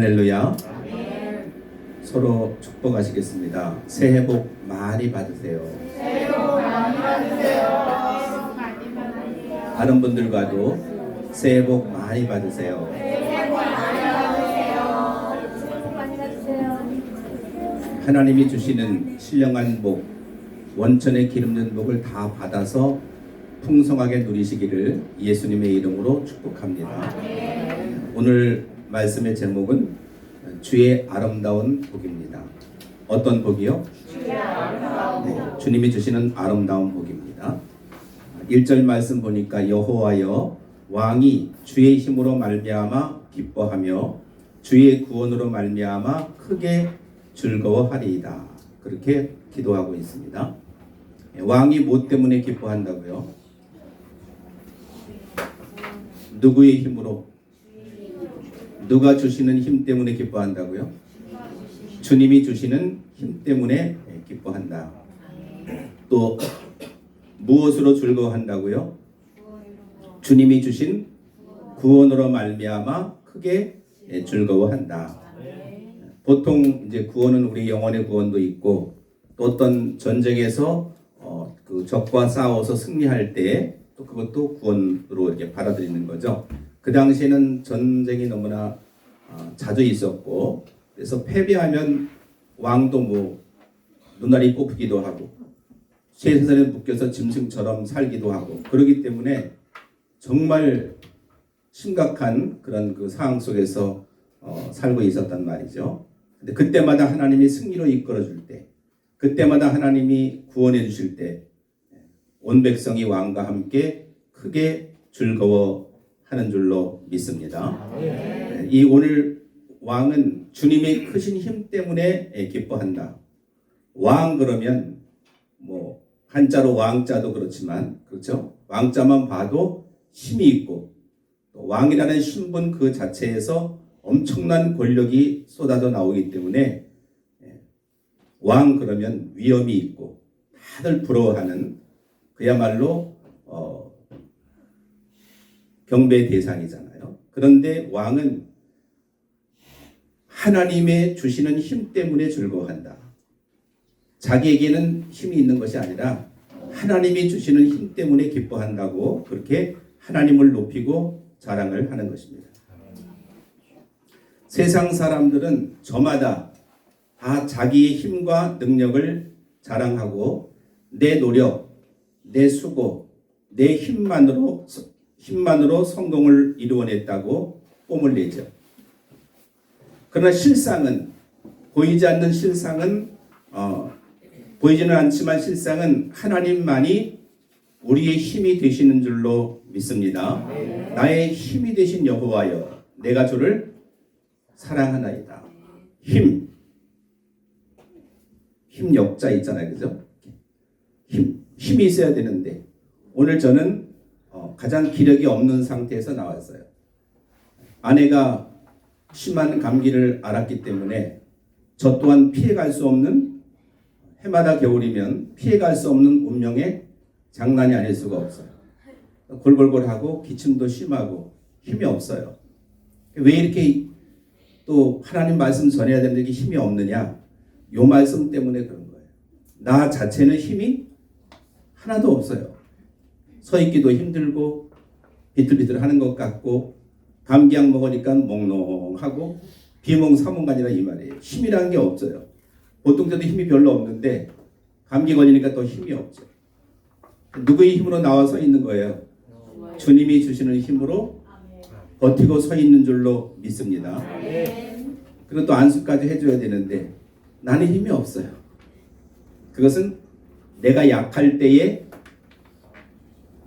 할렐루야. 서로 축복하시겠습니다. 새해 복 많이 받으세요. 새해 복 많이 받으세요. 다른 분들과도 새해 복 많이 받으세요. 새해 복 많이 받으세요. 새해 복 많이 받으세요. 하나님이 주시는 신령한 복, 원천의 기름진 복을 다 받아서 풍성하게 누리시기를 예수님의 이름으로 축복합니다. 오늘 말씀의 제목은 주의 아름다운 복입니다. 어떤 복이요? 주의 아름다운 복. 네, 주님이 주시는 아름다운 복입니다. 1절 말씀 보니까 여호와여 왕이 주의 힘으로 말미암아 기뻐하며 주의 구원으로 말미암아 크게 즐거워하리이다. 그렇게 기도하고 있습니다. 왕이 뭐 때문에 기뻐한다고요? 누구의 힘으로? 누가 주시는 힘 때문에 기뻐한다고요? 주님이 주시는 힘 때문에 기뻐한다. 또 무엇으로 즐거워한다고요? 주님이 주신 구원으로 말미암아 크게 즐거워한다. 보통 이제 구원은 우리 영혼의 구원도 있고 또 어떤 전쟁에서 그 적과 싸워서 승리할 때 또 그것도 구원으로 이렇게 받아들이는 거죠. 그 당시에는 전쟁이 너무나 자주 있었고 그래서 패배하면 왕도 뭐 눈알이 뽑히기도 하고 쇠사슬에 묶여서 짐승처럼 살기도 하고 그러기 때문에 정말 심각한 그런 그 상황 속에서 살고 있었단 말이죠. 근데 그때마다 하나님이 승리로 이끌어 줄 때, 그때마다 하나님이 구원해 주실 때 온 백성이 왕과 함께 크게 즐거워하는 줄로 믿습니다. 이 오늘 왕은 주님의 크신 힘 때문에 기뻐한다. 왕 그러면 뭐 한자로 왕자도 그렇지만 그렇죠? 왕자만 봐도 힘이 있고 또 왕이라는 신분 그 자체에서 엄청난 권력이 쏟아져 나오기 때문에 왕 그러면 위엄이 있고 다들 부러워하는 그야말로 경배 대상이잖아요. 그런데 왕은 하나님의 주시는 힘 때문에 즐거워한다. 자기에게는 힘이 있는 것이 아니라 하나님이 주시는 힘 때문에 기뻐한다고 그렇게 하나님을 높이고 자랑을 하는 것입니다. 세상 사람들은 저마다 다 자기의 힘과 능력을 자랑하고 내 노력, 내 수고, 내 힘만으로 성공을 이루어냈다고 뽐을 내죠. 그러나 실상은 보이지 않는 실상은 보이지는 않지만 실상은 하나님만이 우리의 힘이 되시는 줄로 믿습니다. 나의 힘이 되신 여호와여 내가 주를 사랑하나이다. 힘 역자 있잖아요. 그죠? 힘이 있어야 되는데 오늘 저는 가장 기력이 없는 상태에서 나왔어요. 아내가 심한 감기를 앓았기 때문에 저 또한 피해갈 수 없는 해마다 겨울이면 피해갈 수 없는 운명에 장난이 아닐 수가 없어요. 골골골하고 기침도 심하고 힘이 없어요. 왜 이렇게 또 하나님 말씀 전해야 되는데 힘이 없느냐? 요 말씀 때문에 그런 거예요. 나 자체는 힘이 하나도 없어요. 서 있기도 힘들고 비틀비틀하는 것 같고 감기약 먹으니까 몽롱하고 비몽사몽간이라 이 말이에요. 힘이라는 게 없어요. 보통 저도 힘이 별로 없는데 감기 걸리니까 또 힘이 없죠. 누구의 힘으로 나와 서 있는 거예요? 주님이 주시는 힘으로 버티고 서 있는 줄로 믿습니다. 그리고 또 안수까지 해줘야 되는데 나는 힘이 없어요. 그것은 내가 약할 때에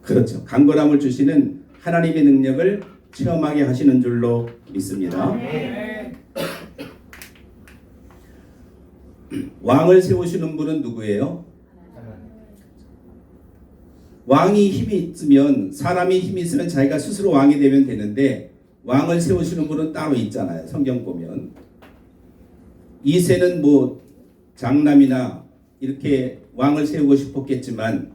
그렇죠. 강건함을 주시는 하나님의 능력을 체험하게 하시는 줄로 믿습니다. 왕을 세우시는 분은 누구예요? 왕이 힘이 있으면 사람이 힘이 있으면 자기가 스스로 왕이 되면 되는데 왕을 세우시는 분은 따로 있잖아요. 성경 보면 이새는 뭐 장남이나 이렇게 왕을 세우고 싶었겠지만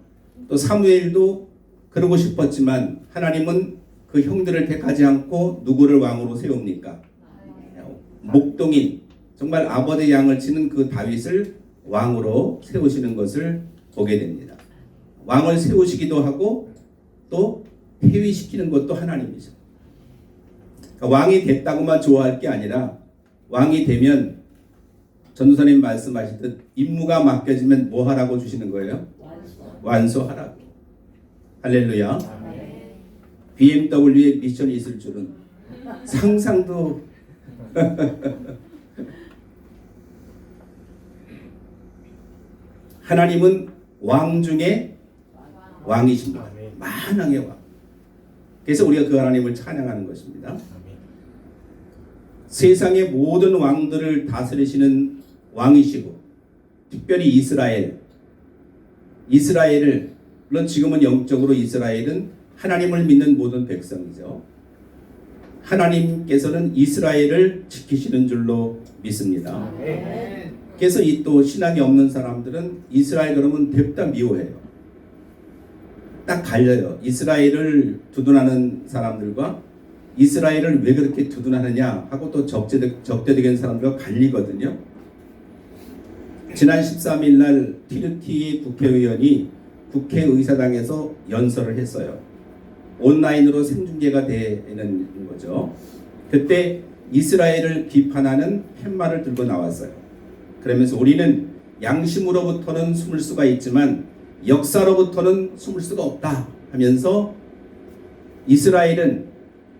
또 사무엘도 그러고 싶었지만 하나님은 그 형들을 택하지 않고 누구를 왕으로 세웁니까? 목동인 정말 아버지 양을 치는 그 다윗을 왕으로 세우시는 것을 보게 됩니다. 왕을 세우시기도 하고 또 폐위시키는 것도 하나님이죠. 그러니까 왕이 됐다고만 좋아할 게 아니라 왕이 되면 전도사님 말씀하시듯 임무가 맡겨지면 뭐 하라고 주시는 거예요? 완수하라고. 할렐루야. BMW에 미션이 있을 줄은 상상도 하나님은 왕 중에 왕이십니다. 만왕의 왕. 그래서 우리가 그 하나님을 찬양하는 것입니다. 세상의 모든 왕들을 다스리시는 왕이시고 특별히 이스라엘을 물론 지금은 영적으로 이스라엘은 하나님을 믿는 모든 백성이죠. 하나님께서는 이스라엘을 지키시는 줄로 믿습니다. 그래서 이 또 신앙이 없는 사람들은 이스라엘 그러면 냅다 미워해요. 딱 갈려요. 이스라엘을 두둔하는 사람들과 이스라엘을 왜 그렇게 두둔하느냐 하고 또 적대적인 사람들과 갈리거든요. 지난 13일 날 티르키 국회의원이 국회의사당에서 연설을 했어요. 온라인으로 생중계가 되는 거죠. 그때 이스라엘을 비판하는 팻말을 들고 나왔어요. 그러면서 우리는 양심으로부터는 숨을 수가 있지만 역사로부터는 숨을 수가 없다 하면서 이스라엘은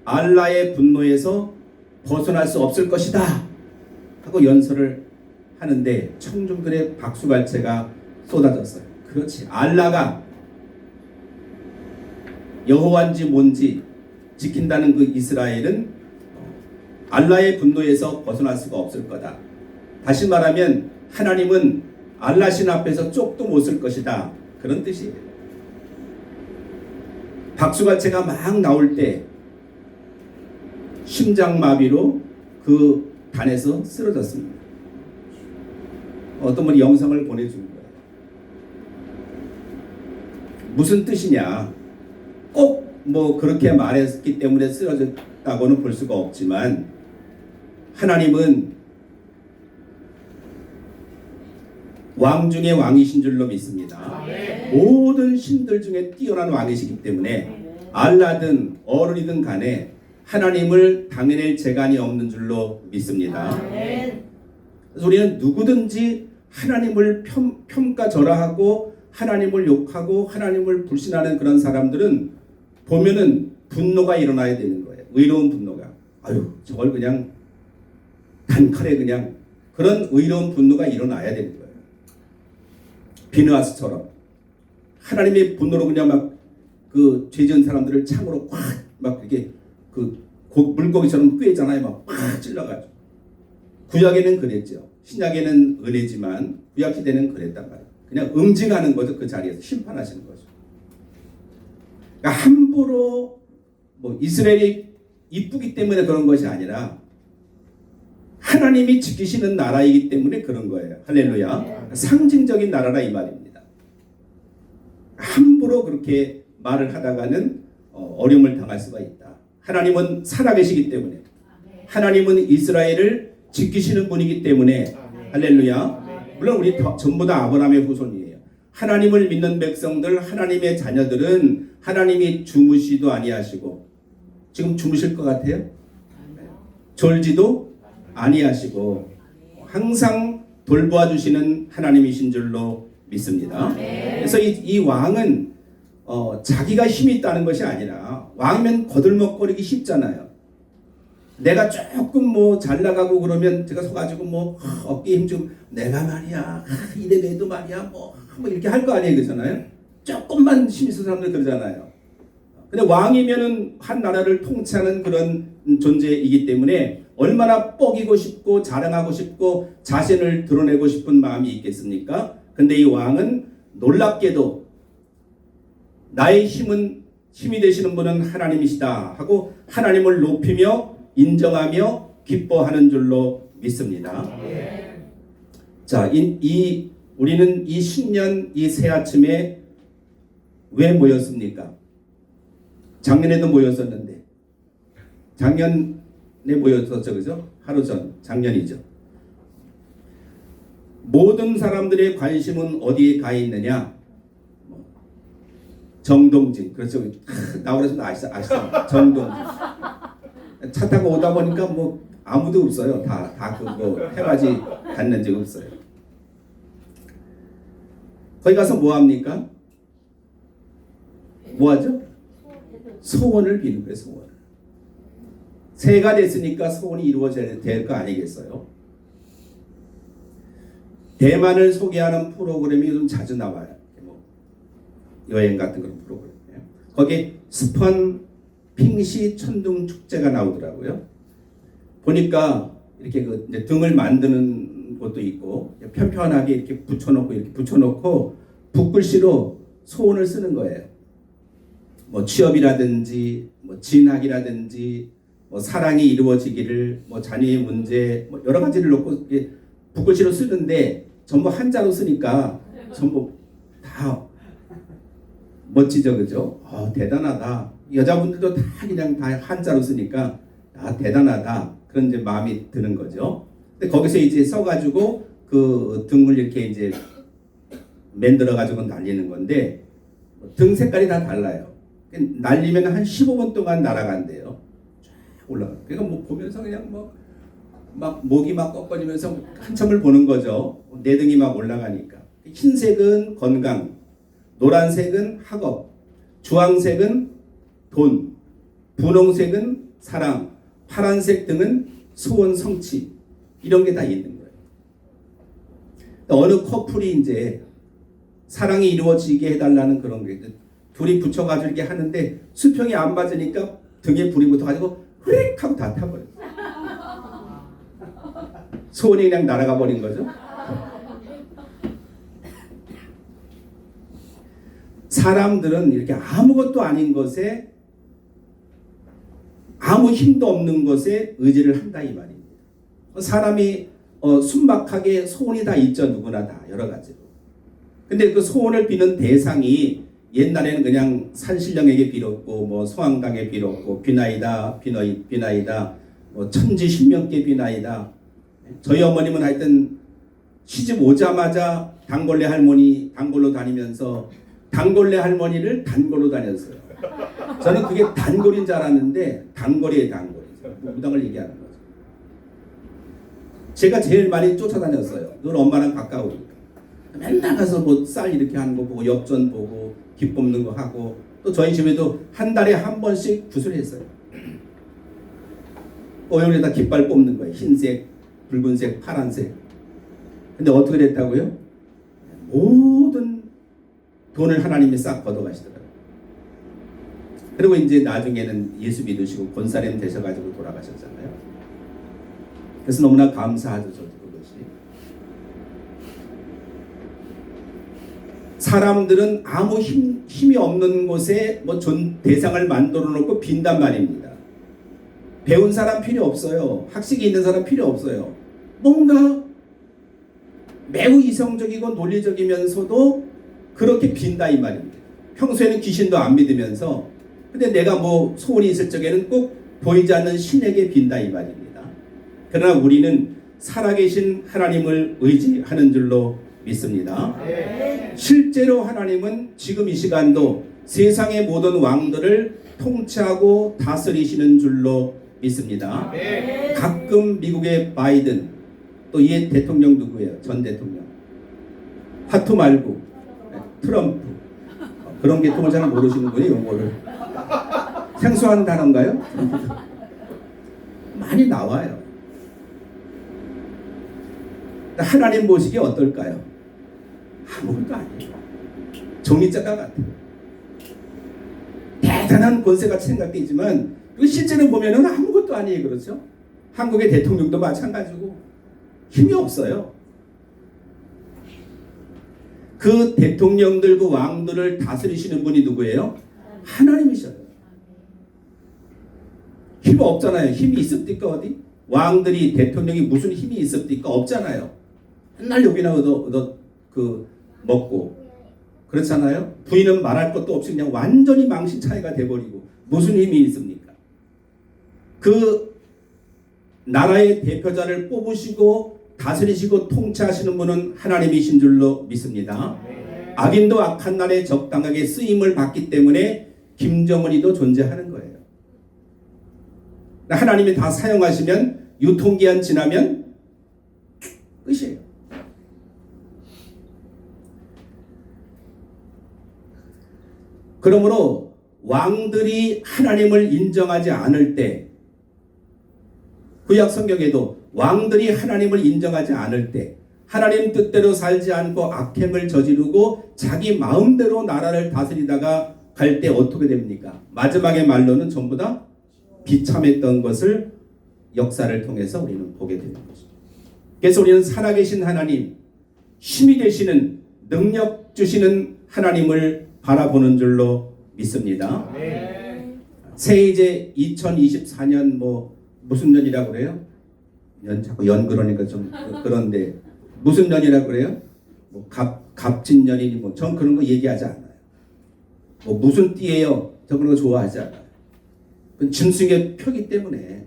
알라의 분노에서 벗어날 수 없을 것이다 하고 연설을 하는데 청중들의 박수갈채가 쏟아졌어요. 그렇지, 알라가 여호와인지 뭔지 지킨다는 그 이스라엘은 알라의 분노에서 벗어날 수가 없을 거다. 다시 말하면 하나님은 알라신 앞에서 쪽도 못 쓸 것이다. 그런 뜻이에요. 박수갈채가 막 나올 때 심장마비로 그 단에서 쓰러졌습니다. 어떤 분이 영상을 보내준 거예요. 무슨 뜻이냐? 꼭 뭐 그렇게 말했기 때문에 쓰러졌다고는 볼 수가 없지만 하나님은 왕 중에 왕이신 줄로 믿습니다. 모든 신들 중에 뛰어난 왕이시기 때문에 알라든 어른이든 간에 하나님을 당해낼 재간이 없는 줄로 믿습니다. 그래서 우리는 누구든지 하나님을 평가절하하고 하나님을 욕하고 하나님을 불신하는 그런 사람들은 보면은 분노가 일어나야 되는 거예요. 의로운 분노가. 아유, 저걸 그냥 단칼에 그냥 그런 의로운 분노가 일어나야 되는 거예요. 비느하스처럼 하나님의 분노로 그냥 막 그 죄 지은 사람들을 창으로 막 이렇게 그 물고기처럼 꿰잖아요. 막 찔러가지고. 구약에는 그랬죠. 신약에는 은혜지만 구약 시대는 그랬단 말이에요. 그냥 응징하는 거죠. 그 자리에서 심판하시는 거죠. 그러니까 함부로 뭐 이스라엘이 이쁘기 때문에 그런 것이 아니라 하나님이 지키시는 나라이기 때문에 그런 거예요. 할렐루야. 상징적인 나라라 이 말입니다. 함부로 그렇게 말을 하다가는 어려움을 당할 수가 있다. 하나님은 살아계시기 때문에 하나님은 이스라엘을 지키시는 분이기 때문에 할렐루야. 물론 우리 전부 다 아브라함의 후손이에요. 하나님을 믿는 백성들, 하나님의 자녀들은 하나님이 주무시도 아니하시고 지금 주무실 것 같아요? 졸지도 아니하시고 항상 돌보아 주시는 하나님이신 줄로 믿습니다. 그래서 이 왕은 자기가 힘이 있다는 것이 아니라 왕이면 거들먹거리기 쉽잖아요. 내가 조금 뭐 잘 나가고 그러면 제가 서가지고 뭐 어깨 힘 좀 내가 말이야 이래봬도 말이야 뭐 이렇게 할 거 아니에요, 그렇잖아요. 조금만 힘 있는 사람들 그러잖아요. 근데 왕이면은 한 나라를 통치하는 그런 존재이기 때문에 얼마나 뻐기고 싶고 자랑하고 싶고 자신을 드러내고 싶은 마음이 있겠습니까? 근데 이 왕은 놀랍게도 나의 힘이 되시는 분은 하나님이시다 하고 하나님을 높이며 인정하며 기뻐하는 줄로 믿습니다. 자, 우리는 이 신년 이 새 아침에 왜 모였습니까? 작년에도 모였었는데 작년에 모였었죠, 그죠? 하루 전, 작년이죠. 모든 사람들의 관심은 어디에 가 있느냐? 정동진. 그렇죠. 나오래서 아시죠? 정동진. 차 타고 오다 보니까 뭐 아무도 없어요. 다 그거 해맞이 갖는 적 없어요. 거기 가서 뭐 합니까? 뭐 하죠? 소원을 비는 거예요. 소원. 새해가 됐으니까 소원이 이루어져야 될 거 아니겠어요? 대만을 소개하는 프로그램이 좀 자주 나와요. 뭐 여행 같은 그런 프로그램이에요. 거기 스펀 핑시 천둥 축제가 나오더라고요. 보니까 이렇게 그 이제 등을 만드는 곳도 있고 편편하게 이렇게 붙여놓고 붓글씨로 소원을 쓰는 거예요. 뭐 취업이라든지 뭐 진학이라든지 뭐 사랑이 이루어지기를 뭐 자녀의 문제 뭐 여러 가지를 놓고 붓글씨로 쓰는데 전부 한자로 쓰니까 전부 다 멋지죠, 그죠? 대단하다. 여자분들도 다 그냥 다 한자로 쓰니까 대단하다. 그런 이제 마음이 드는 거죠. 근데 거기서 이제 써가지고 그 등을 이렇게 이제 만들어가지고 날리는 건데 등 색깔이 다 달라요. 날리면 한 15분 동안 날아간대요. 쫙 올라가. 그러니까 뭐 보면서 그냥 막 목이 막 꺾어지면서 한참을 보는 거죠. 내 등이 막 올라가니까. 흰색은 건강, 노란색은 학업, 주황색은 돈, 분홍색은 사랑, 파란색 등은 소원 성취. 이런 게 다 있는 거예요. 어느 커플이 이제 사랑이 이루어지게 해달라는 그런 게 둘이 붙여가지고 이렇게 하는데 수평이 안 맞으니까 등에 불이 붙어가지고 흐릭 하고 다 타버려요. 소원이 그냥 날아가 버린 거죠. 사람들은 이렇게 아무것도 아닌 것에 아무 힘도 없는 것에 의지를 한다 이 말입니다. 사람이 순박하게 소원이 다 있죠. 누구나 다 여러 가지로. 근데 그 소원을 비는 대상이 옛날에는 그냥 산신령에게 빌었고 뭐 소황당에 빌었고 비나이다 뭐 천지신명께 비나이다. 저희 어머님은 하여튼 시집 오자마자 단골레 할머니 단골로 다니면서 단골레 할머니를 단골로 다녔어요. 저는 그게 단골인 줄 알았는데 단골이에요. 단골이죠. 무당을 얘기하는 거죠. 제가 제일 많이 쫓아다녔어요. 늘 엄마랑 가까우니까. 맨날 가서 뭐 쌀 이렇게 하는 거 보고 엽전 보고 깃 뽑는 거 하고 또 저희 집에도 한 달에 한 번씩 구슬했어요. 여기다 깃발 뽑는 거예요. 흰색, 붉은색, 파란색. 근데 어떻게 됐다고요? 모든 돈을 하나님이 싹 걷어가시더라고요. 그리고 이제 나중에는 예수 믿으시고 권사님 되셔가지고 돌아가셨잖아요. 그래서 너무나 감사하죠. 저도 그것이. 사람들은 아무 힘이 없는 곳에 뭐 대상을 만들어 놓고 빈단 말입니다. 배운 사람 필요 없어요. 학식이 있는 사람 필요 없어요. 뭔가 매우 이성적이고 논리적이면서도 그렇게 빈다 이 말입니다. 평소에는 귀신도 안 믿으면서 근데 내가 뭐 소원이 있을 적에는 꼭 보이지 않는 신에게 빈다 이 말입니다. 그러나 우리는 살아계신 하나님을 의지하는 줄로 믿습니다. 실제로 하나님은 지금 이 시간도 세상의 모든 왕들을 통치하고 다스리시는 줄로 믿습니다. 가끔 미국의 바이든 또 이 대통령 누구예요? 전 대통령. 하투 말고 트럼프. 그런 계통을 잘 모르시는군요. 용어를. 생소한 단어인가요? 많이 나와요. 하나님 보시기에 어떨까요? 아무것도 아니에요. 종이자가 같아요. 대단한 권세같이 생각되지만 실제로 보면은 아무것도 아니에요. 그렇죠? 한국의 대통령도 마찬가지고 힘이 없어요. 그 대통령들, 그 왕들을 다스리시는 분이 누구예요? 하나님이셔요. 힘 없잖아요. 힘이 있습니까 어디? 왕들이 대통령이 무슨 힘이 있습니까? 없잖아요. 맨날 여기나 먹고 그렇잖아요. 부인은 말할 것도 없이 그냥 완전히 망신 차이가 돼버리고 무슨 힘이 있습니까? 그 나라의 대표자를 뽑으시고 다스리시고 통치하시는 분은 하나님이신 줄로 믿습니다. 악인도 악한 날에 적당하게 쓰임을 받기 때문에 김정은이도 존재하는 거예요. 하나님이 다 사용하시면 유통기한 지나면 끝이에요. 그러므로 왕들이 하나님을 인정하지 않을 때, 구약 성경에도 왕들이 하나님을 인정하지 않을 때, 하나님 뜻대로 살지 않고 악행을 저지르고 자기 마음대로 나라를 다스리다가 갈 때 어떻게 됩니까? 마지막의 말로는 전부 다 비참했던 것을 역사를 통해서 우리는 보게 되는 거죠. 그래서 우리는 살아계신 하나님, 힘이 되시는, 능력 주시는 하나님을 바라보는 줄로 믿습니다. 새해 이제 2024년 무슨 년이라고 그래요? 자꾸 연 그러니까 좀 그런데 무슨 년이라고 그래요? 갑진년이니 전 그런 거 얘기하지 않아요. 무슨 띠예요? 저 그런 거 좋아하지 않아요. 그건 짐승의 표기 때문에.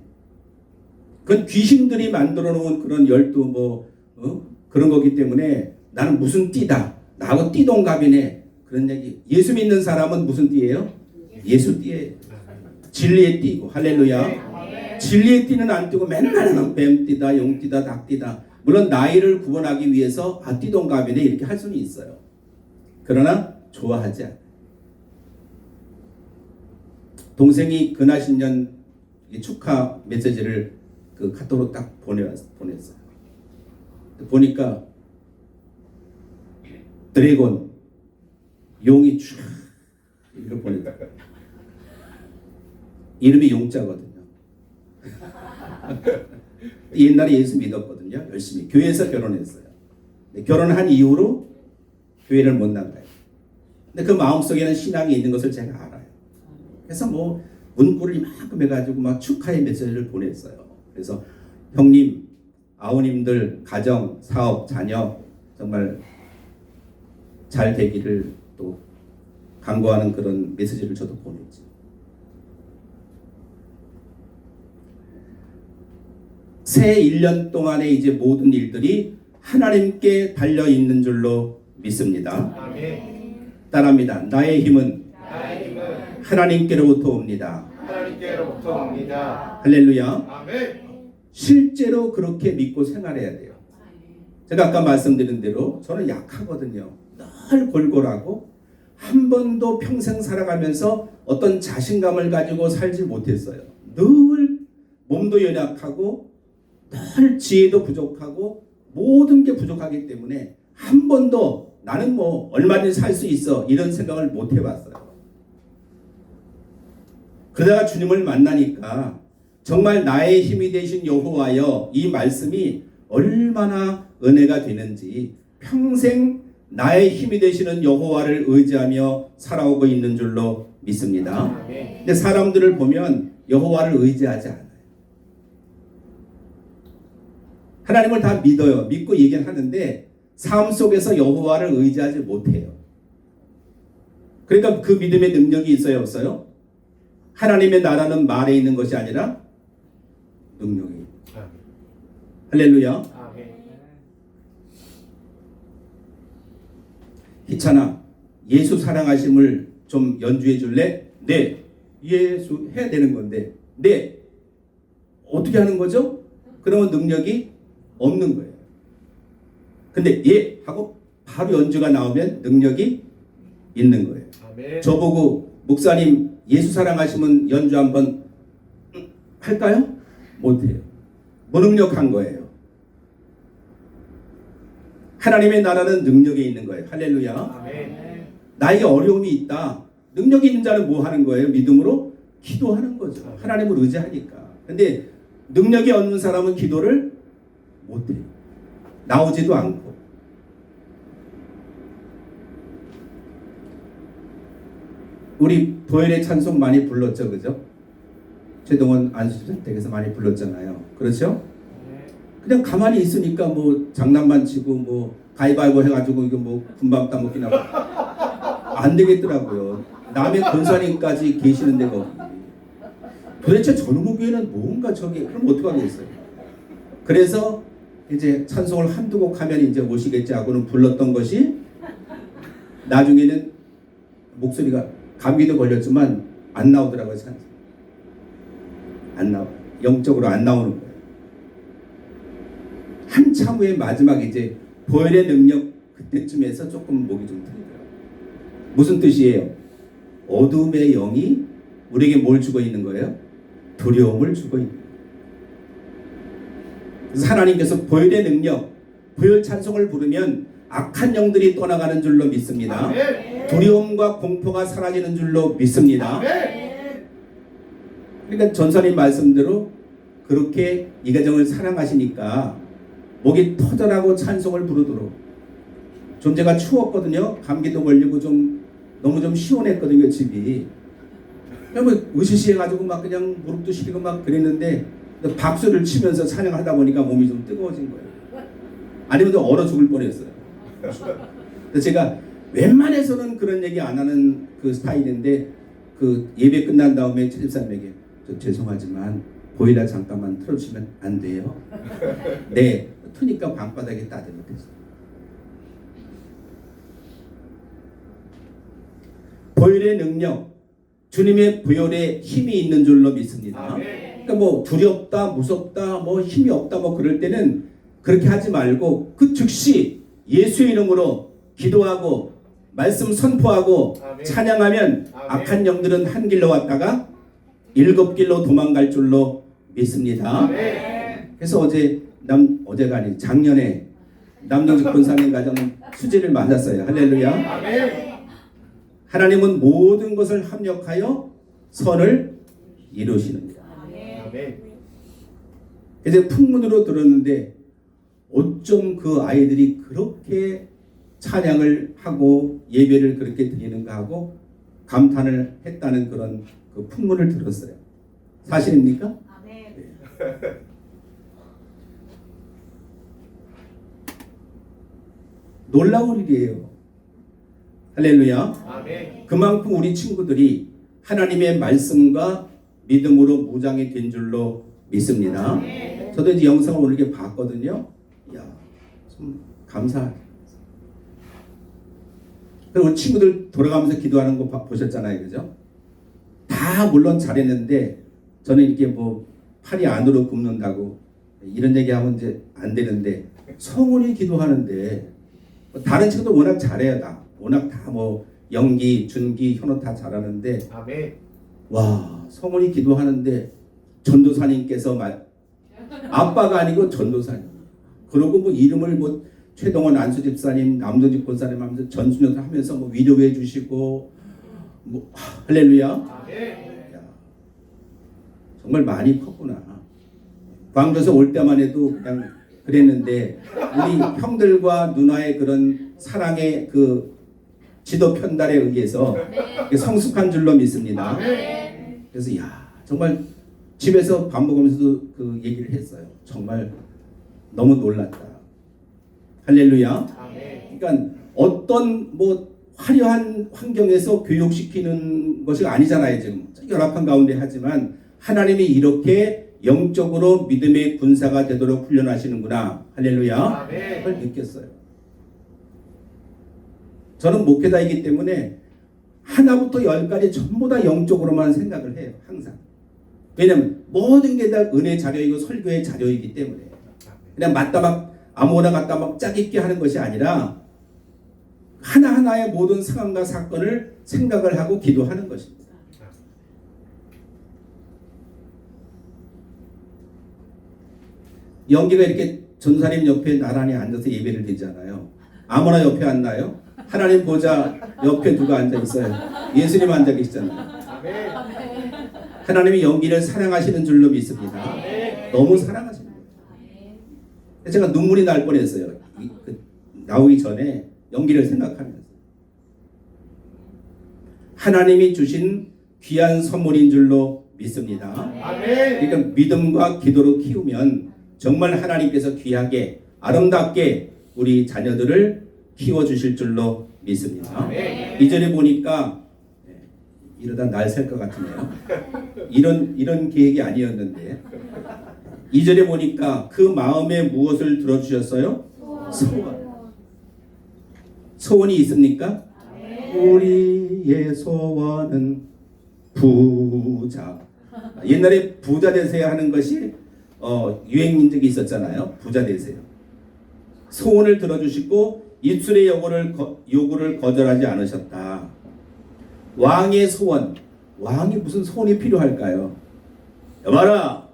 그건 귀신들이 만들어 놓은 그런 열두 그런 거기 때문에 나는 무슨 띠다. 나하고 띠동갑이네. 그런 얘기. 예수 믿는 사람은 무슨 띠예요? 예수 띠예요. 진리의 띠고. 할렐루야. 진리의 띠는 안 띠고 맨날 뱀띠다, 용띠다, 닭띠다. 물론 나이를 구분하기 위해서 띠동갑이네 이렇게 할 수는 있어요. 그러나 좋아하지 않아요. 동생이 근하신년 축하 메시지를 그 카톡으로 딱 보냈어요. 보니까 드래곤 용이 쫙 이렇게 보냈다. 이름이 용자거든요. 옛날에 예수 믿었거든요. 열심히 교회에서 결혼했어요. 결혼한 이후로 교회를 못 나가요. 근데 그 마음속에는 신앙이 있는 것을 제가 알아요. 그래서 문구를 이만큼 해가지고 막 축하의 메시지를 보냈어요. 그래서 형님, 아우님들 가정, 사업, 자녀 정말 잘 되기를 또 간구하는 그런 메시지를 저도 보냈지. 새 1년 동안의 이제 모든 일들이 하나님께 달려 있는 줄로 믿습니다. 아멘. 따라합니다. 나의 힘은 하나님께로부터 옵니다. 하나님께로부터 옵니다. 할렐루야. 아멘. 실제로 그렇게 믿고 생활해야 돼요. 제가 아까 말씀드린 대로 저는 약하거든요. 늘 골골하고 한 번도 평생 살아가면서 어떤 자신감을 가지고 살지 못했어요. 늘 몸도 연약하고 늘 지혜도 부족하고 모든 게 부족하기 때문에 한 번도 나는 얼마든지 살 수 있어 이런 생각을 못 해봤어요. 그러다가 주님을 만나니까 정말 나의 힘이 되신 여호와여 이 말씀이 얼마나 은혜가 되는지 평생 나의 힘이 되시는 여호와를 의지하며 살아오고 있는 줄로 믿습니다. 근데 사람들을 보면 여호와를 의지하지 않아요. 하나님을 다 믿어요. 믿고 얘기는 하는데 삶 속에서 여호와를 의지하지 못해요. 그러니까 그 믿음의 능력이 있어요, 없어요? 하나님의 나라는 말에 있는 것이 아니라 능력이. 할렐루야. 아멘. 희찬아, 예수 사랑하심을 좀 연주해 줄래? 네. 예수 해야 되는 건데, 네. 어떻게 하는 거죠? 그러면 능력이 없는 거예요. 근데 예 하고 바로 연주가 나오면 능력이 있는 거예요. 아멘. 저보고 목사님 예수 사랑하시면 연주 한번 할까요? 못해요. 무능력한 거예요. 하나님의 나라는 능력에 있는 거예요. 할렐루야. 아멘. 나에게 어려움이 있다. 능력이 있는 자는 뭐 하는 거예요? 믿음으로 기도하는 거죠. 하나님을 의지하니까. 근데 능력이 없는 사람은 기도를 못해요. 나오지도 않고. 우리 도열의 찬송 많이 불렀죠, 그죠? 최동원 안수대에서 많이 불렀잖아요. 그렇죠? 그냥 가만히 있으니까 장난만 치고 가위바위보 해가지고 이거 군밤 따먹기나 안 되겠더라고요. 남의 권사님까지 계시는데 거기. 도대체 저놈의 교회는 뭔가 저게 그럼 어떡하겠어요? 그래서 이제 찬송을 한두 곡 하면 이제 오시겠지 하고는 불렀던 것이 나중에는 목소리가 감기도 걸렸지만 안 나오더라고요. 찬송. 안 나와. 영적으로 안 나오는 거예요. 한참 후에 마지막 이제 보혈의 능력 그때쯤에서 조금 목이 좀 틀리더라고요. 무슨 뜻이에요? 어둠의 영이 우리에게 뭘 주고 있는 거예요? 두려움을 주고 있는 거예요. 그래서 하나님께서 보혈의 능력, 보혈 찬송을 부르면 악한 영들이 떠나가는 줄로 믿습니다. 아멘. 두려움과 공포가 사라지는 줄로 믿습니다. 아멘. 그러니까 전사님 말씀대로 그렇게 이 가정을 사랑하시니까 목이 터져나고 찬송을 부르도록. 좀 제가 추웠거든요. 감기도 걸리고 좀 너무 좀 시원했거든요, 집이. 그냥 뭐 으시시해가지고 막 그냥 무릎도 시리고 막 그랬는데 박수를 치면서 찬양하다 보니까 몸이 좀 뜨거워진 거예요. 아니면 또 얼어 죽을 뻔했어요. 그래서 제가 웬만해서는 그런 얘기 안 하는 그 스타일인데 그 예배 끝난 다음에 집사님에게 저 죄송하지만 보일러 잠깐만 틀어주시면 안 돼요? 네, 트니까 방바닥에 따뜻했어요. 보혈의 능력, 주님의 보혈에 힘이 있는 줄로 믿습니다. 그러니까 뭐 두렵다, 무섭다, 뭐 힘이 없다, 뭐 그럴 때는 그렇게 하지 말고 그 즉시 예수의 이름으로 기도하고 말씀 선포하고 아멘. 찬양하면 아멘. 악한 영들은 한 길로 왔다가 7길로 도망갈 줄로 믿습니다. 아멘. 그래서 어제가 아니 작년에 남동직 권사님 가정은 수지를 맞았어요. 할렐루야. 아멘. 하나님은 모든 것을 합력하여 선을 이루시느니라. 아멘. 이제 풍문으로 들었는데 어쩜 그 아이들이 그렇게 찬양을 하고 예배를 그렇게 드리는가 하고 감탄을 했다는 그런 그 풍문을 들었어요. 사실입니까? 아멘. 놀라운 일이에요. 할렐루야. 아멘. 그만큼 우리 친구들이 하나님의 말씀과 믿음으로 무장이 된 줄로 믿습니다. 저도 이제 영상을 오늘 이렇게 봤거든요. 이야, 좀 감사하게. 그리고 우리 친구들 돌아가면서 기도하는 거 보셨잖아요, 그죠? 다 물론 잘했는데 저는 이렇게 뭐 팔이 안으로 굽는다고 이런 얘기하면 이제 안 되는데 성훈이 기도하는데 다른 친구들 워낙 잘해요, 다. 워낙 다 뭐 연기, 준기, 현호 다 잘하는데 아멘. 와, 성훈이 기도하는데 전도사님께서 아빠가 아니고 전도사님. 그러고 뭐 이름을 뭐 최동원 안수 집사님, 남동직 권사님 하면서 전수녀 하면서 뭐 위로해 주시고 뭐 할렐루야. 아멘. 야, 정말 많이 컸구나. 광주에서 올 때만 해도 그냥 그랬는데 우리 형들과 누나의 그런 사랑의 그 지도 편달에 의해서 성숙한 줄로 믿습니다. 그래서 야, 정말 집에서 밥 먹으면서도 그 얘기를 했어요. 정말 너무 놀랐다. 할렐루야. 아멘. 그러니까 어떤 뭐 화려한 환경에서 교육시키는 것이 아니잖아요. 지금 열악한 가운데 하지만 하나님이 이렇게 영적으로 믿음의 군사가 되도록 훈련하시는구나. 할렐루야. 아멘. 그걸 느꼈어요. 저는 목회자이기 때문에 하나부터 열까지 전부 다 영적으로만 생각을 해요. 항상. 왜냐면 모든 게 다 은혜 자료이고 설교의 자료이기 때문에 그냥 맞다 막 아무거나 갖다 막 짜깁기 하는 것이 아니라 하나하나의 모든 상황과 사건을 생각을 하고 기도하는 것입니다. 연기가 이렇게 전사님 옆에 나란히 앉아서 예배를 드리잖아요. 아무나 옆에 앉나요? 하나님 보좌 옆에 누가 앉아 있어요? 예수님 앉아 계시잖아요. 아멘. 하나님이 연기를 사랑하시는 줄로 믿습니다. 너무 사랑하시는 거예요. 제가 눈물이 날 뻔했어요. 나오기 전에 연기를 생각하면서. 하나님이 주신 귀한 선물인 줄로 믿습니다. 아멘. 그러니까 믿음과 기도로 키우면 정말 하나님께서 귀하게 아름답게 우리 자녀들을 키워주실 줄로 믿습니다. 아멘. 이전에 보니까 이러다 날 셀 것 같으네요. 이런 계획이 아니었는데 2절에 보니까 그 마음에 무엇을 들어주셨어요? 소원. 소원이 있습니까? 우리의 소원은 부자. 옛날에 부자 되세요 하는 것이 유행인 적이 있었잖아요. 부자 되세요. 소원을 들어주시고 입술의 요구를 거절하지 않으셨다. 왕의 소원. 왕이 무슨 소원이 필요할까요? 여봐라,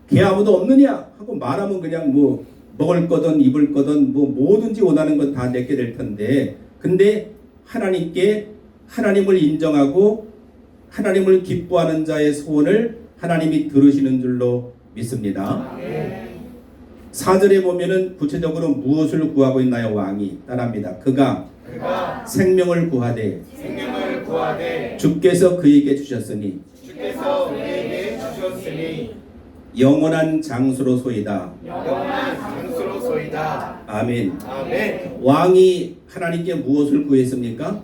걔 아무도 없느냐 하고 말하면 그냥 뭐 먹을 거든 입을 거든 뭐 뭐든지 원하는 건 다 내게 될 텐데, 근데 하나님께 하나님을 인정하고 하나님을 기뻐하는 자의 소원을 하나님이 들으시는 줄로 믿습니다. 4절에 보면은 구체적으로 무엇을 구하고 있나요? 왕이 따라합니다. 그가 생명을 구하되 주께서 그에게 주셨으니 영원한 장수로소이다. 아멘. 왕이 하나님께 무엇을 구했습니까?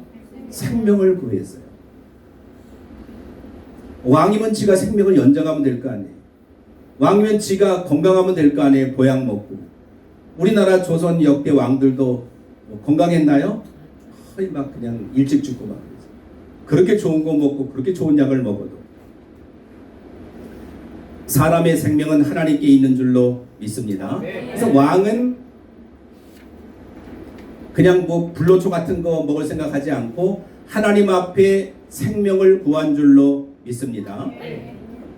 생명을 구했어요. 왕이면 지가 생명을 연장하면 될 거 아니에요. 왕이면 지가 건강하면 될 거 아니에요. 보약 먹고. 우리나라 조선 역대 왕들도 건강했나요? 거의 막 그냥 일찍 죽고 막 그렇게 좋은 거 먹고 그렇게 좋은 약을 먹어도 사람의 생명은 하나님께 있는 줄로 믿습니다. 그래서 왕은 그냥 뭐 불로초 같은 거 먹을 생각하지 않고 하나님 앞에 생명을 구한 줄로 믿습니다.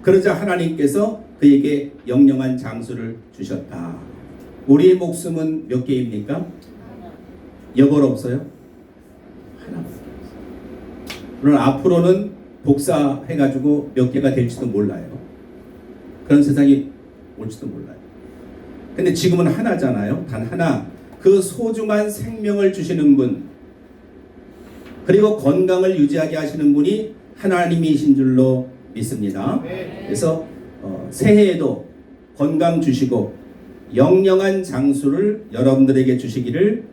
그러자 하나님께서 그에게 영영한 장수를 주셨다. 우리의 목숨은 몇 개입니까? 여벌 없어요? 하나밖에 없어요. 물론 앞으로는 복사해가지고 몇 개가 될지도 몰라요. 그런 세상이 올지도 몰라요. 근데 지금은 하나잖아요. 단 하나. 그 소중한 생명을 주시는 분, 그리고 건강을 유지하게 하시는 분이 하나님이신 줄로 믿습니다. 그래서 새해에도 건강 주시고 영영한 장수를 여러분들에게 주시기를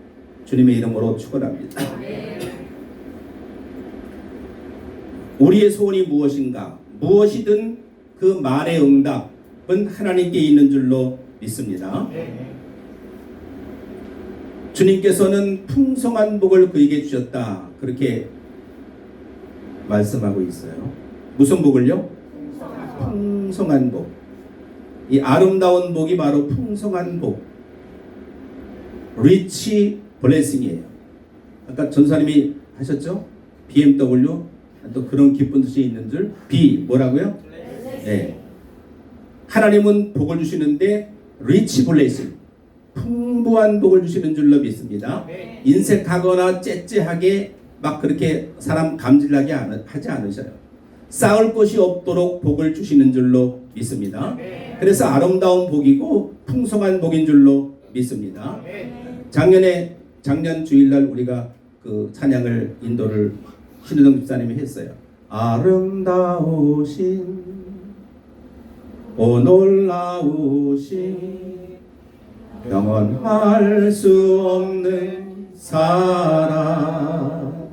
주님의 이름으로 축원합니다. 우리의 소원이 무엇인가? 무엇이든 그 말의 응답은 하나님께 있는 줄로 믿습니다. 주님께서는 풍성한 복을 그에게 주셨다. 그렇게 말씀하고 있어요. 무슨 복을요? 풍성한 복. 이 아름다운 복이 바로 풍성한 복. 리치 블레싱이에요. 아까 전사님이 하셨죠? BMW. 또 그런 기쁜 뜻이 있는 줄. B 뭐라고요? 네. 하나님은 복을 주시는데 리치 블레싱. 풍부한 복을 주시는 줄로 믿습니다. 인색하거나 째째하게 막 그렇게 사람 감질나게 하지 않으셔요. 쌓을 것이 없도록 복을 주시는 줄로 믿습니다. 그래서 아름다운 복이고 풍성한 복인 줄로 믿습니다. 작년 주일날 우리가 그 찬양을 인도를 신우동 집사님이 했어요. 아름다우신 오 놀라우신 영원할 수 없는 사랑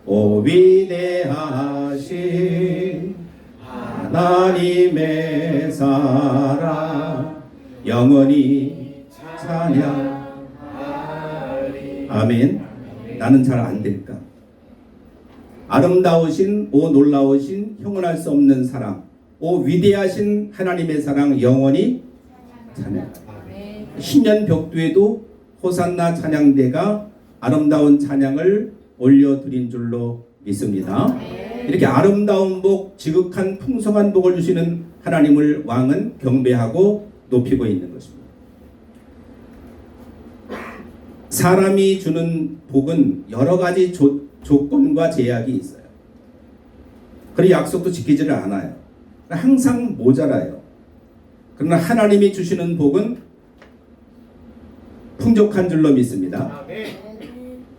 오 위대하신 하나님의 사랑 영원히 찬양하리. 아멘. 나는 잘 안 될까? 아름다우신 오 놀라우신 형언할 수 없는 사랑 오 위대하신 하나님의 사랑 영원히 찬양하리. 신년 벽두에도 호산나 찬양대가 아름다운 찬양을 올려드린 줄로 믿습니다. 이렇게 아름다운 복, 지극한 풍성한 복을 주시는 하나님을 왕은 경배하고 높이고 있는 것입니다. 사람이 주는 복은 여러 가지 조건과 제약이 있어요. 그리고 약속도 지키지를 않아요. 항상 모자라요. 그러나 하나님이 주시는 복은 풍족한 줄로 믿습니다.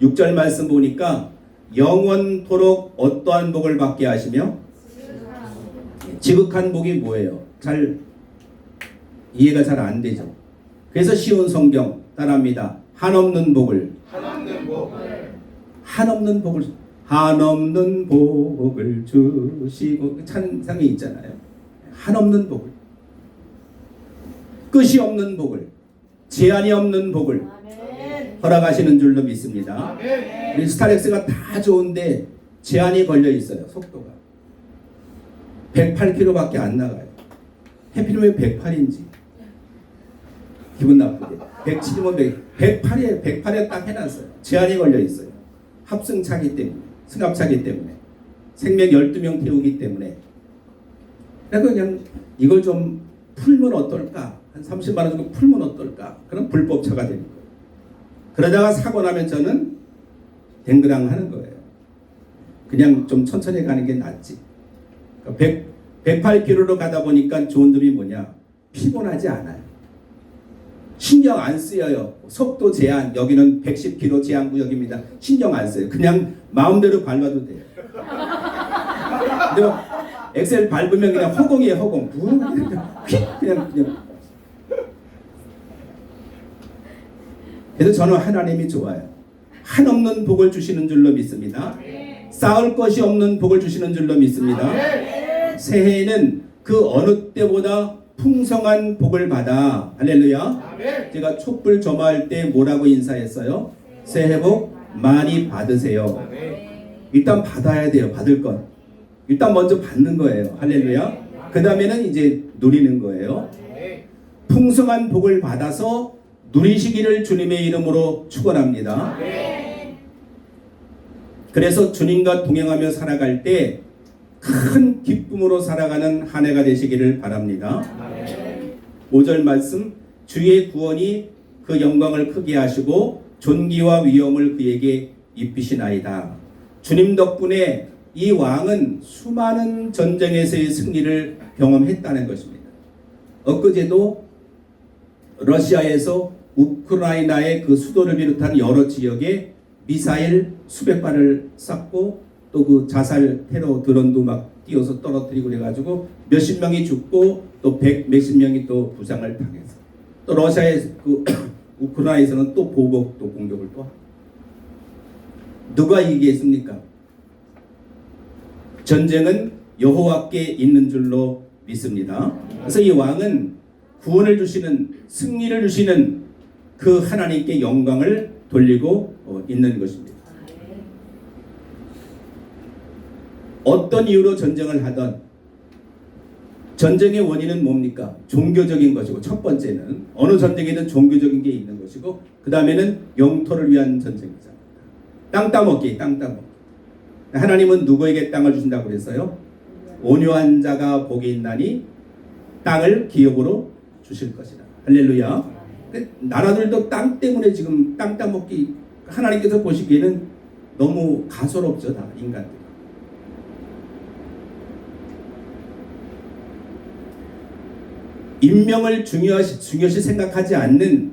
6절 말씀 보니까 영원토록 어떠한 복을 받게 하시며 지극한 복이 뭐예요? 잘 이해가 잘 안 되죠. 그래서 쉬운 성경 따라합니다. 한없는 복을 한없는 복을 주시고 찬상이 있잖아요. 한없는 복을 끝이 없는 복을, 제한이 없는 복을 아멘. 허락하시는 줄로 믿습니다. 아멘. 우리 스타렉스가 다 좋은데 제한이 걸려 있어요. 속도가 108km밖에 안 나가요. 해피면 108인지 기분 나쁘게 107이면 108에 108에 딱 해놨어요. 제한이 걸려 있어요. 합승차기 때문에, 승합차기 때문에, 생명 12명 태우기 때문에. 그래서 그냥 이걸 좀 풀면 어떨까? 한 30만 원 정도 풀면 어떨까? 그런 불법차가 되는 거예요. 그러다가 사고 나면 저는 댕그랑 하는 거예요. 그냥 좀 천천히 가는 게 낫지. 108km로 가다 보니까 좋은 점이 뭐냐? 피곤하지 않아요. 신경 안 쓰여요. 속도 제한, 여기는 110km 제한 구역입니다. 신경 안 써요. 그냥 마음대로 밟아도 돼요. 근데 엑셀 밟으면 그냥 허공이에요, 허공. 그냥. 그래서 저는 하나님이 좋아요. 한없는 복을 주시는 줄로 믿습니다. 쌓을 것이 없는 복을 주시는 줄로 믿습니다. 새해에는 그 어느 때보다 풍성한 복을 받아. 할렐루야. 제가 촛불 점화할 때 뭐라고 인사했어요? 새해 복 많이 받으세요. 일단 받아야 돼요. 받을 것. 일단 먼저 받는 거예요. 할렐루야. 그 다음에는 이제 누리는 거예요. 풍성한 복을 받아서 누리시기를 주님의 이름으로 축원합니다. 그래서 주님과 동행하며 살아갈 때 큰 기쁨으로 살아가는 한 해가 되시기를 바랍니다. 5절 말씀, 주의 구원이 그 영광을 크게 하시고 존귀와 위엄을 그에게 입히시나이다. 주님 덕분에 이 왕은 수많은 전쟁에서의 승리를 경험했다는 것입니다. 엊그제도 러시아에서 우크라이나의 그 수도를 비롯한 여러 지역에 미사일 수백 발을 쐈고 또 그 자살 테러 드론도 막 띄워서 떨어뜨리고 그래가지고 몇십 명이 죽고 또 몇십 명이 또 부상을 당해서 또 러시아의 그 우크라이나에서는 또 보복 또 공격을 또 하고 누가 이기겠습니까? 전쟁은 여호와께 있는 줄로 믿습니다. 그래서 이 왕은 구원을 주시는 승리를 주시는 그 하나님께 영광을 돌리고 있는 것입니다. 어떤 이유로 전쟁을 하던 전쟁의 원인은 뭡니까? 종교적인 것이고 첫 번째는 어느 전쟁에는 종교적인 게 있는 것이고 그 다음에는 영토를 위한 전쟁이잖아요. 땅 따먹기. 하나님은 누구에게 땅을 주신다고 그랬어요? 온유한 자가 복이 있나니 땅을 기업으로 주실 것이다. 할렐루야. 나라들도 땅 때문에 지금 땅 따먹기 하나님께서 보시기에는 너무 가소롭죠. 다 인간들. 인명을 중요시 생각하지 않는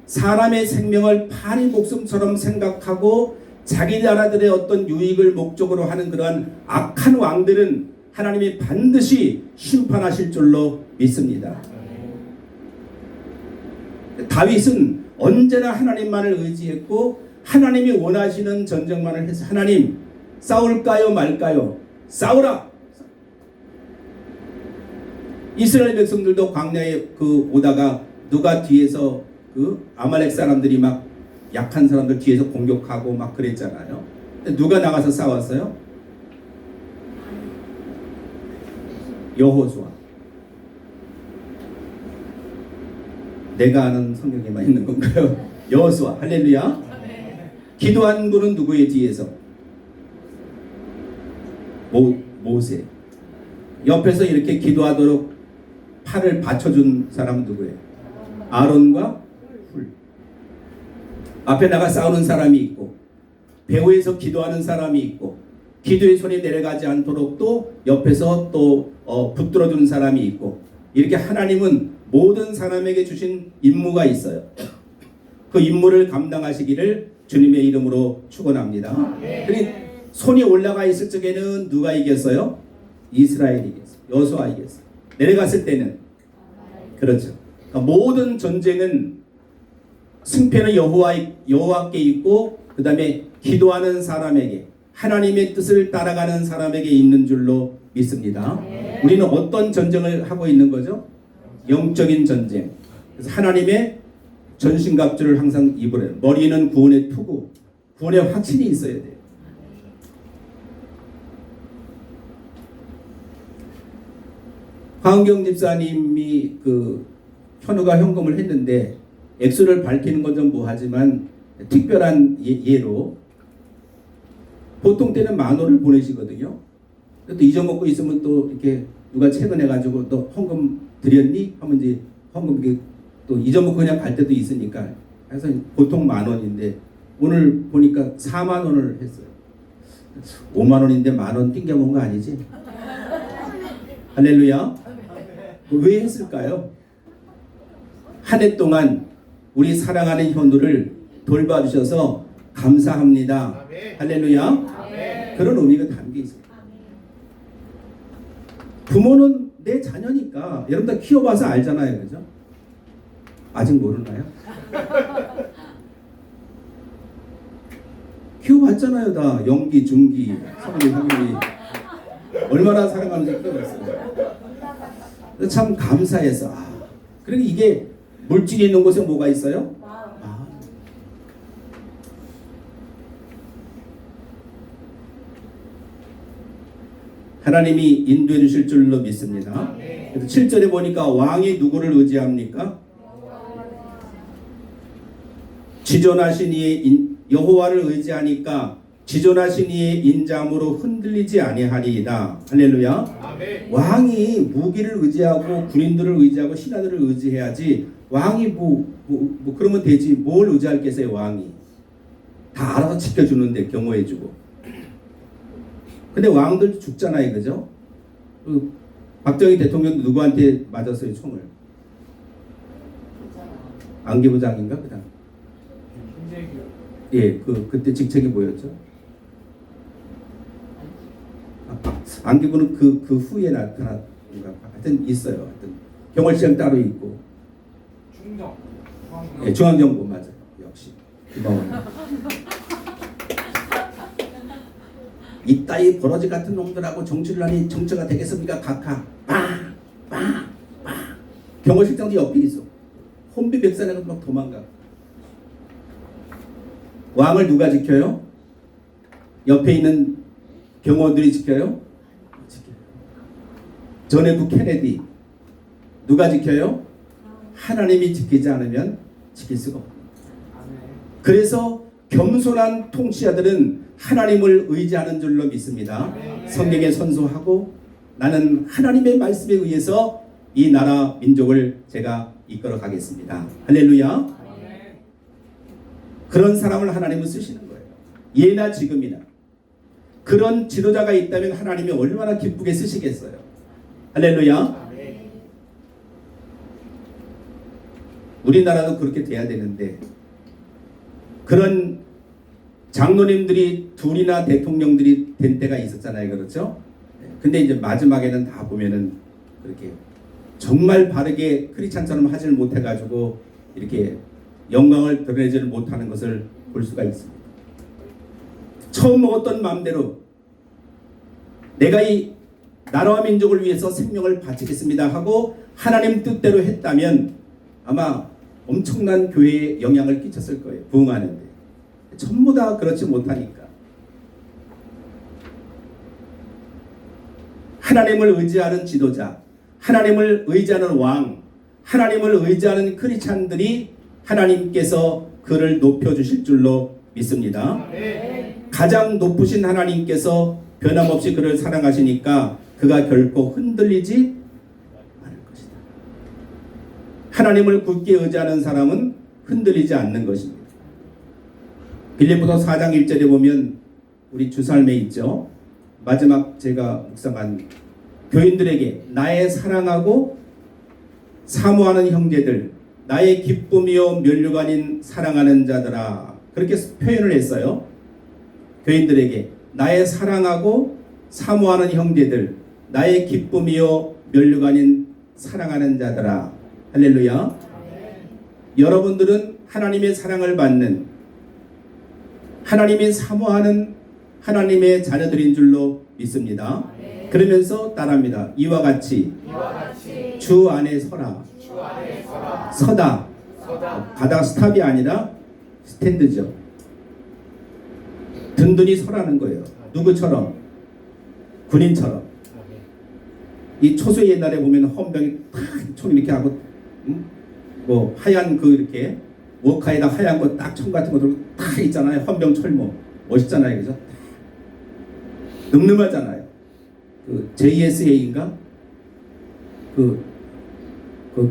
사람의 생명을 파리 목숨처럼 생각하고 자기 나라들의 어떤 유익을 목적으로 하는 그러한 악한 왕들은 하나님이 반드시 심판하실 줄로 믿습니다. 다윗은 언제나 하나님만을 의지했고 하나님이 원하시는 전쟁만을 해서 하나님 싸울까요 말까요? 싸우라. 이스라엘 백성들도 광야에 오다가 누가 뒤에서 아말렉 사람들이 막 약한 사람들 뒤에서 공격하고 막 그랬잖아요. 누가 나가서 싸웠어요? 여호수아. 내가 아는 성경에만 있는 건가요? 여호수아. 할렐루야. 기도한 분은 누구의 뒤에서? 모세. 옆에서 이렇게 기도하도록 팔을 받쳐준 사람은 누구예요? 아론과 훌. 앞에 나가 싸우는 사람이 있고 배후에서 기도하는 사람이 있고 기도의 손이 내려가지 않도록 또 옆에서 또 붙들어주는 사람이 있고 이렇게 하나님은 모든 사람에게 주신 임무가 있어요. 그 임무를 감당하시기를 주님의 이름으로 축원합니다. 그러니 손이 올라가 있을 적에는 누가 이겼어요? 이스라엘이 이겼어요. 여호수아 이겼어요. 내려갔을 때는 그렇죠. 그러니까 모든 전쟁은 승패는 여호와께 있고 그 다음에 기도하는 사람에게 하나님의 뜻을 따라가는 사람에게 있는 줄로 믿습니다. 우리는 어떤 전쟁을 하고 있는 거죠? 영적인 전쟁. 그래서 하나님의 전신갑주를 항상 입으래요. 머리는 구원의 투구, 구원의 확신이 있어야 돼요. 황경 집사님이 그 현우가 현금을 했는데 액수를 밝히는 건 좀 뭐하지만 특별한 예로 보통 때는 10,000원을 보내시거든요. 또 잊어먹고 있으면 또 이렇게 누가 최근해가지고 또 헌금 드렸니? 하면 이제 헌금 이렇게 또 잊어먹고 그냥 갈 때도 있으니까 그래서 보통 10,000원인데 오늘 보니까 40,000원을 했어요. 50,000원인데 10,000원 띵겨먹은 거 아니지? 할렐루야. 왜 했을까요? 한 해 동안 우리 사랑하는 현우를 돌봐주셔서 감사합니다. 할렐루야. 그런 의미가 담겨 있어요. 부모는 내 자녀니까 여러분 다 키워봐서 알잖아요. 그죠? 아직 모르나요? 키워봤잖아요. 다 영기, 중기, 성기, 성기 얼마나 사랑하는지 키워봤어요. 참 감사해서 그러니까 이게 물질이 있는 곳에 뭐가 있어요? 하나님이 인도해 주실 줄로 믿습니다. 그래서 7절에 보니까 왕이 누구를 의지합니까? 지존하신 이의 여호와를 의지하니까 지존하신 이의 인자함으로 흔들리지 아니하리이다. 할렐루야. 아멘. 왕이 무기를 의지하고 군인들을 의지하고 신하들을 의지해야지 왕이 뭐 그러면 되지 뭘 의지할 게세요. 왕이 다 알아서 지켜주는데 경호해주고. 근데 왕들 죽잖아요. 그죠? 박정희 대통령도 누구한테 맞았어요? 총을. 안기부장인가? 그 다음 예, 그때 직책이 뭐였죠? 안기부는 그 후에 나타났는가? 하여튼 있어요. 하여튼 경월시장 따로 있고. 중정. 예, 중앙정부 맞아요. 역시. 이따위 버러지 같은 놈들하고 정치를 하니 정치가 되겠습니까? 각하. 빵! 경월실장도 옆에 있어. 혼비백산해서 막 도망가. 왕을 누가 지켜요? 옆에 있는 경호원들이 지켜요? 지켜요. 전에도 케네디 누가 지켜요? 하나님이 지키지 않으면 지킬 수가 없어요. 그래서 겸손한 통치자들은 하나님을 의지하는 줄로 믿습니다. 성경에 선서하고 나는 하나님의 말씀에 의해서 이 나라 민족을 제가 이끌어 가겠습니다. 할렐루야. 그런 사람을 하나님은 쓰시는 거예요. 예나 지금이나. 그런 지도자가 있다면 하나님이 얼마나 기쁘게 쓰시겠어요. 할렐루야. 우리나라도 그렇게 돼야 되는데 그런 장로님들이 둘이나 대통령들이 된 때가 있었잖아요. 그렇죠? 근데 이제 마지막에는 다 보면은 그렇게 정말 바르게 크리스찬처럼 하지를 못해가지고 이렇게 영광을 드러내지를 못하는 것을 볼 수가 있습니다. 처음 먹었던 마음대로 내가 이 나라와 민족을 위해서 생명을 바치겠습니다 하고 하나님 뜻대로 했다면 아마 엄청난 교회에 영향을 끼쳤을 거예요. 부흥하는데. 전부 다 그렇지 못하니까. 하나님을 의지하는 지도자, 하나님을 의지하는 왕, 하나님을 의지하는 크리스찬들이 하나님께서 그를 높여주실 줄로 믿습니다. 가장 높으신 하나님께서 변함없이 그를 사랑하시니까 그가 결코 흔들리지 않을 것이다. 하나님을 굳게 의지하는 사람은 흔들리지 않는 것입니다. 빌립보서 4장 1절에 보면 우리 주살매 있죠. 마지막 제가 묵상한 교인들에게 나의 사랑하고 사모하는 형제들, 나의 기쁨이요 면류가 아닌 사랑하는 자들아, 그렇게 표현을 했어요. 교인들에게 나의 사랑하고 사모하는 형제들, 나의 기쁨이요 면류가 아닌 사랑하는 자들아. 할렐루야. 여러분들은 하나님의 사랑을 받는, 하나님이 사모하는 하나님의 자녀들인 줄로 믿습니다. 그러면서 따라합니다. 이와 같이 주 안에 서라. 서다. 가다가 스탑이 아니라 스탠드죠. 든든히 서라는 거예요. 누구처럼? 군인처럼. 이 초소 옛날에 보면 헌병이 탁 총 이렇게 하고, 뭐 하얀 그 이렇게 워카에다 하얀 거 딱 총 같은 거 들고 딱 있잖아요. 헌병 철모 멋있잖아요, 그죠? 늠름하잖아요. 그 JSA인가? 그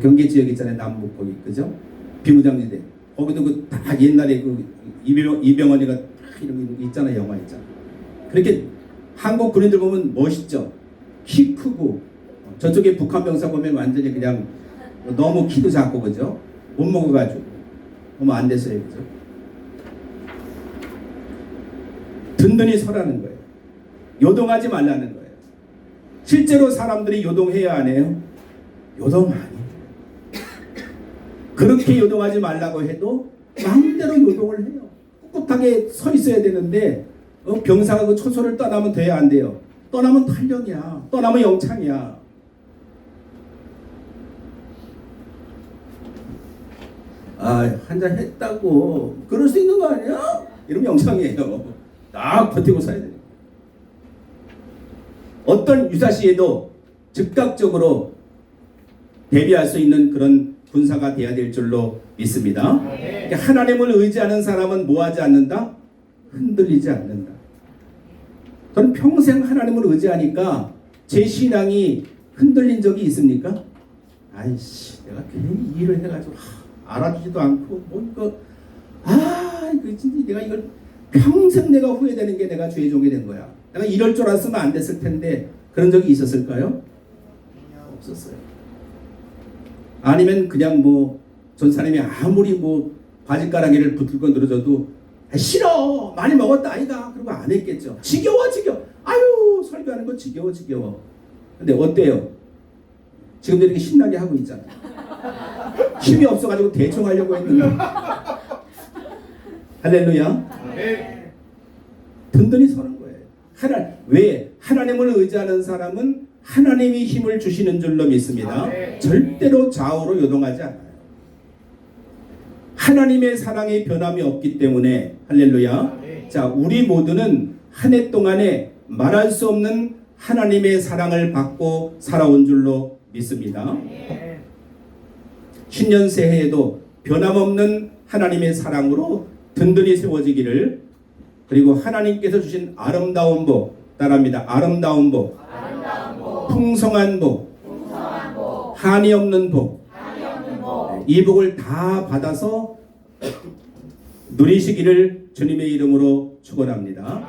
경계 지역 있잖아요, 남북 거기, 그죠? 비무장지대. 거기도 그 다 옛날에 그 이병헌이가 딱 이런 거 있잖아요, 영화 있잖아. 그렇게 한국 군인들 보면 멋있죠. 키 크고. 저쪽에 북한 병사 보면 완전히 그냥 너무 키도 작고, 그죠? 못 먹어가지고 너무 안 됐어요, 그죠? 든든히 서라는 거예요. 요동하지 말라는 거예요. 실제로 사람들이 요동해야 안 해요? 요동 안 해요. 그렇게 요동하지 말라고 해도 마음대로 요동을 해요. 꿋꿋하게 서 있어야 되는데 병사가 그 초소를 떠나면 돼야 안 돼요. 떠나면 탈령이야. 떠나면 영창이야. 한잔 했다고 그럴 수 있는 거 아니야? 이러면 영창이에요. 딱 버티고 서야 돼요. 어떤 유사시에도 즉각적으로 대비할 수 있는 그런 군사가 돼야 될 줄로 믿습니다. 하나님을 의지하는 사람은 뭐하지 않는다? 흔들리지 않는다. 저는 평생 하나님을 의지하니까 제 신앙이 흔들린 적이 있습니까? 아이씨, 내가 괜히 일을 해가지고 알아주지도 않고 이거 진짜 내가 이걸 평생 내가 후회되는 게 내가 주의 종이 된 거야. 내가 이럴 줄 알았으면 안 됐을 텐데 그런 적이 있었을까요? 없었어요. 아니면 그냥 전사님이 아무리 바지가랑이를 붙들고 늘어져도 싫어 많이 먹었다 아이가 그러고 안 했겠죠. 지겨워 아유 설교하는 거 지겨워. 근데 어때요? 지금도 이렇게 신나게 하고 있잖아. 힘이 없어가지고 대충 하려고 했는데 할렐루야. 든든히 서는 거예요. 왜? 하나님을 의지하는 사람은 하나님이 힘을 주시는 줄로 믿습니다. 절대로 좌우로 요동하지 않아요. 하나님의 사랑의 변함이 없기 때문에 할렐루야. 자, 우리 모두는 한 해 동안에 말할 수 없는 하나님의 사랑을 받고 살아온 줄로 믿습니다. 신년 새해에도 변함없는 하나님의 사랑으로 든든히 세워지기를, 그리고 하나님께서 주신 아름다운 복, 따라합니다. 아름다운 복, 풍성한 복, 한이 없는 복, 이 복을 다 받아서 누리시기를 주님의 이름으로 축원합니다.